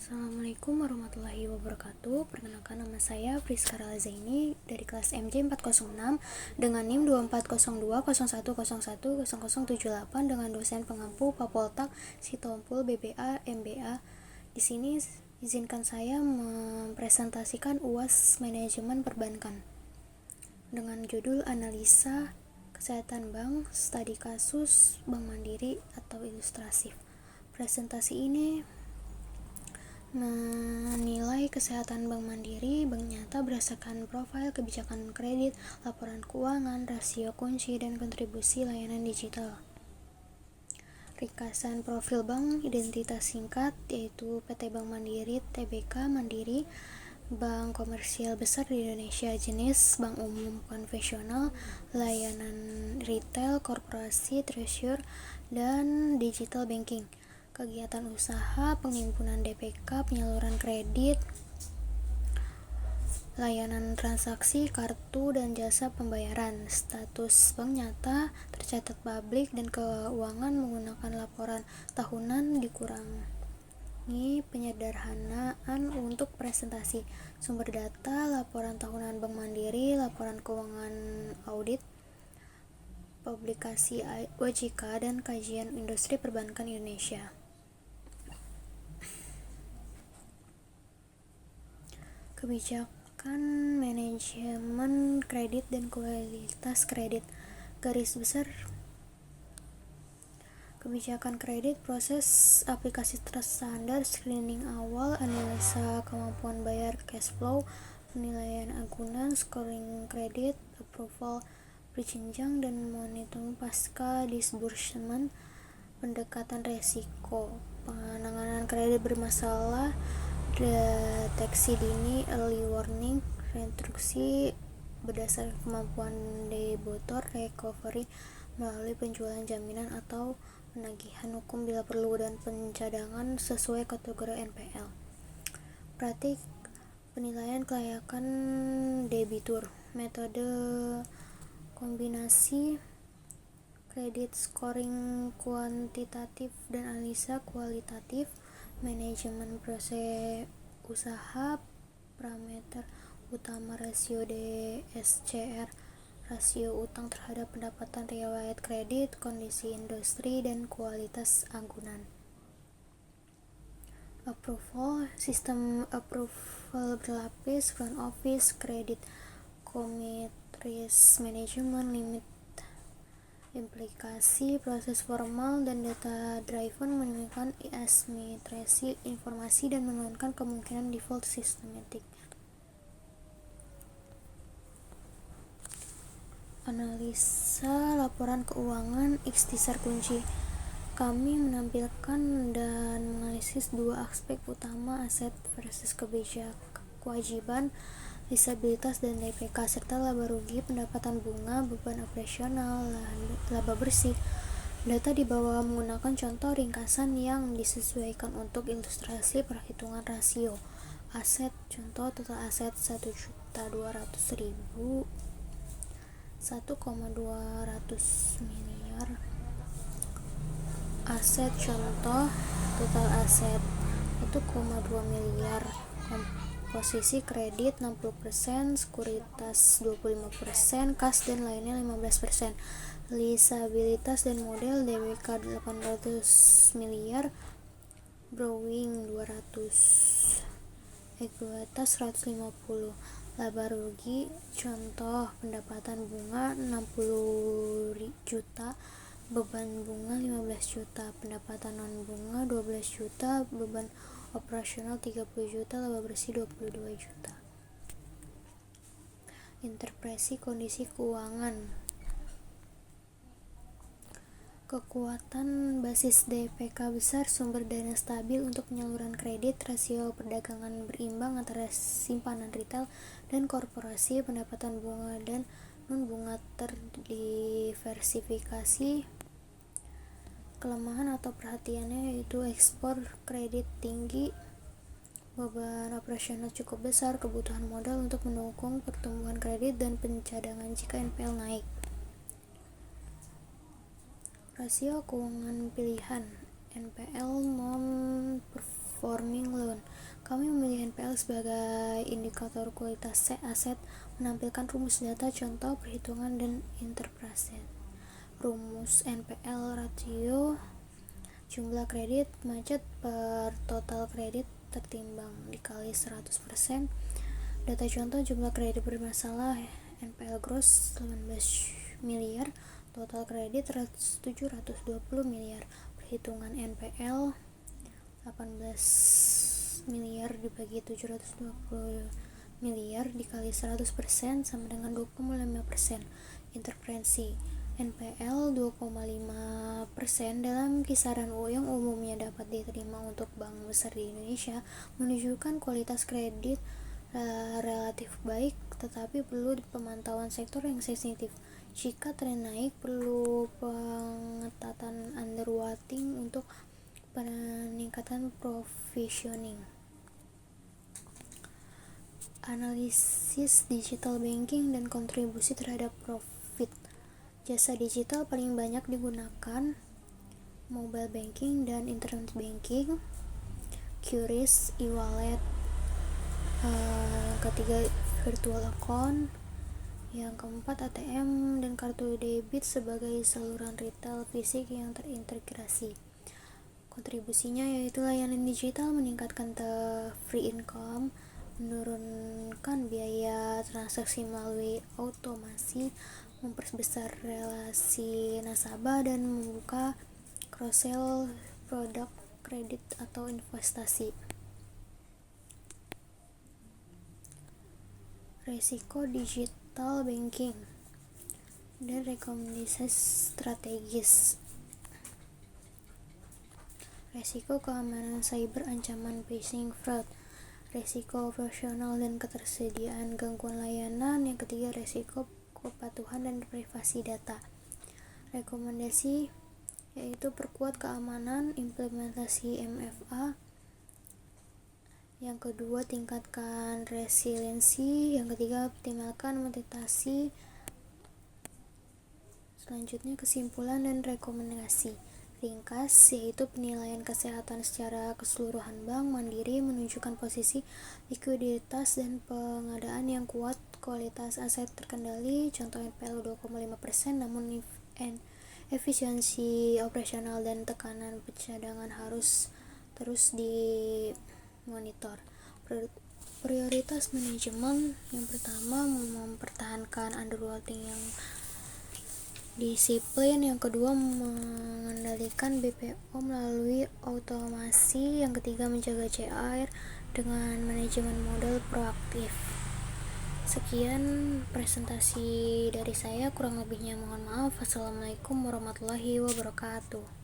Assalamualaikum warahmatullahi wabarakatuh. Perkenalkan, nama saya Friska Ralazaini dari kelas MJ 406 dengan NIM 240201010078 dengan dosen pengampu Papoltak Sitompul BBA MBA. Di sini izinkan saya mempresentasikan UAS Manajemen Perbankan dengan judul Analisa Kesehatan Bank, Studi Kasus Bank Mandiri atau Ilustratif. Presentasi ini menilai kesehatan Bank Mandiri, bank nyata berdasarkan profil kebijakan kredit, laporan keuangan, rasio kunci, dan kontribusi layanan digital. Ringkasan profil bank, identitas singkat yaitu PT Bank Mandiri Tbk Mandiri, bank komersial besar di Indonesia, jenis bank umum konvensional, layanan retail, korporasi, treasury, dan digital banking. Kegiatan usaha, penghimpunan DPK, penyaluran kredit, layanan transaksi, kartu, dan jasa pembayaran. Status bank nyata tercatat publik dan keuangan menggunakan laporan tahunan dikurangi penyederhanaan untuk presentasi. Sumber data, laporan tahunan Bank Mandiri, laporan keuangan audit, publikasi OJK, dan kajian industri perbankan Indonesia. Kebijakan manajemen kredit dan kualitas kredit. Garis besar kebijakan kredit, proses aplikasi standar, screening awal, analisa kemampuan bayar, cash flow, penilaian agunan, scoring kredit, approval berjenjang, dan monitoring pasca disbursement, pendekatan resiko, penanganan kredit bermasalah, deteksi dini, early warning, restruksi berdasarkan kemampuan debitor, recovery melalui penjualan jaminan atau penagihan hukum bila perlu, dan pencadangan sesuai kategori NPL. Praktik penilaian kelayakan debitur, metode kombinasi kredit, scoring kuantitatif dan analisa kualitatif, manajemen proses usaha, parameter utama rasio DSCR, rasio utang terhadap pendapatan, riwayat kredit, kondisi industri, dan kualitas agunan. Approval, sistem approval berlapis, front office, credit commit, risk management, limit, implikasi, proses formal, dan data driven menunjukkan asimetrisi informasi dan menurunkan kemungkinan default sistematik. Analisa laporan keuangan, ikhtisar kunci. Kami menampilkan dan menganalisis dua aspek utama, aset versus kewajiban, lisabilitas dan DPK, serta laba rugi, pendapatan bunga, beban operasional, laba bersih. Data di bawah menggunakan contoh ringkasan yang disesuaikan untuk ilustrasi perhitungan rasio. Aset, contoh total aset 1.200.000, 1,200 miliar. Aset, contoh total aset 1,2 miliar. Posisi kredit 60%, sekuritas 25%, kas dan lainnya 15%. Lisabilitas dan model, DWK 800 miliar, borrowing 200, ekuitas 150. Laba rugi, contoh pendapatan bunga 60 juta, beban bunga 15 juta, pendapatan non bunga 12 juta, beban operasional 30 juta, laba bersih 22 juta. Interpretasi kondisi keuangan. Kekuatan basis DPK besar, sumber dana stabil untuk penyaluran kredit, rasio perdagangan berimbang antara simpanan retail dan korporasi, pendapatan bunga dan non bunga terdiversifikasi. Kelemahan atau perhatiannya yaitu ekspor kredit tinggi, beban operasional cukup besar, kebutuhan modal untuk mendukung pertumbuhan kredit, dan pencadangan jika NPL naik. Rasio keuangan pilihan, NPL non performing loan, Kami memilih NPL sebagai indikator kualitas aset, menampilkan rumus data, contoh, perhitungan, dan interpretasi. Rumus NPL ratio jumlah kredit macet per total kredit tertimbang dikali 100%. Data contoh jumlah kredit bermasalah NPL gross 18 miliar, total kredit 720 miliar. Perhitungan NPL 18 miliar dibagi 720 miliar dikali 100% sama dengan 2,5%. Intervensi NPL 2,5% dalam kisaran yang umumnya dapat diterima untuk bank besar di Indonesia menunjukkan kualitas kredit relatif baik, tetapi perlu pemantauan sektor yang sensitif. Jika tren naik, perlu pengetatan underwriting untuk peningkatan provisioning. Analisis digital banking dan kontribusi terhadap profit. Jasa digital paling banyak digunakan mobile banking dan internet banking, QRIS, e-wallet, ketiga virtual account, yang keempat ATM dan kartu debit sebagai saluran retail fisik yang terintegrasi. Kontribusinya yaitu layanan digital meningkatkan free income, menurunkan biaya transaksi melalui otomasi, memperbesar relasi nasabah, dan membuka cross-sell produk kredit atau investasi. Resiko digital banking dan rekomendasi strategis. Resiko keamanan cyber, ancaman phishing, fraud. Resiko operasional dan ketersediaan gangguan layanan. Yang ketiga, resiko kepatuhan dan privasi data. Rekomendasi yaitu perkuat keamanan, implementasi MFA. Yang kedua, tingkatkan resiliensi. Yang ketiga, optimalkan monetisasi. Selanjutnya, kesimpulan dan rekomendasi ringkas yaitu penilaian kesehatan secara keseluruhan. Bank Mandiri menunjukkan posisi likuiditas dan pengadaan yang kuat, kualitas aset terkendali, contoh NPL 2,5%, namun efisiensi operasional dan tekanan cadangan harus terus dimonitor. Prioritas manajemen yang pertama, mempertahankan underwriting yang disiplin. Yang kedua, mengendalikan BPO melalui otomasi. Yang ketiga, menjaga CAR dengan manajemen modal proaktif. Sekian presentasi dari saya, kurang lebihnya mohon maaf. Assalamualaikum warahmatullahi wabarakatuh.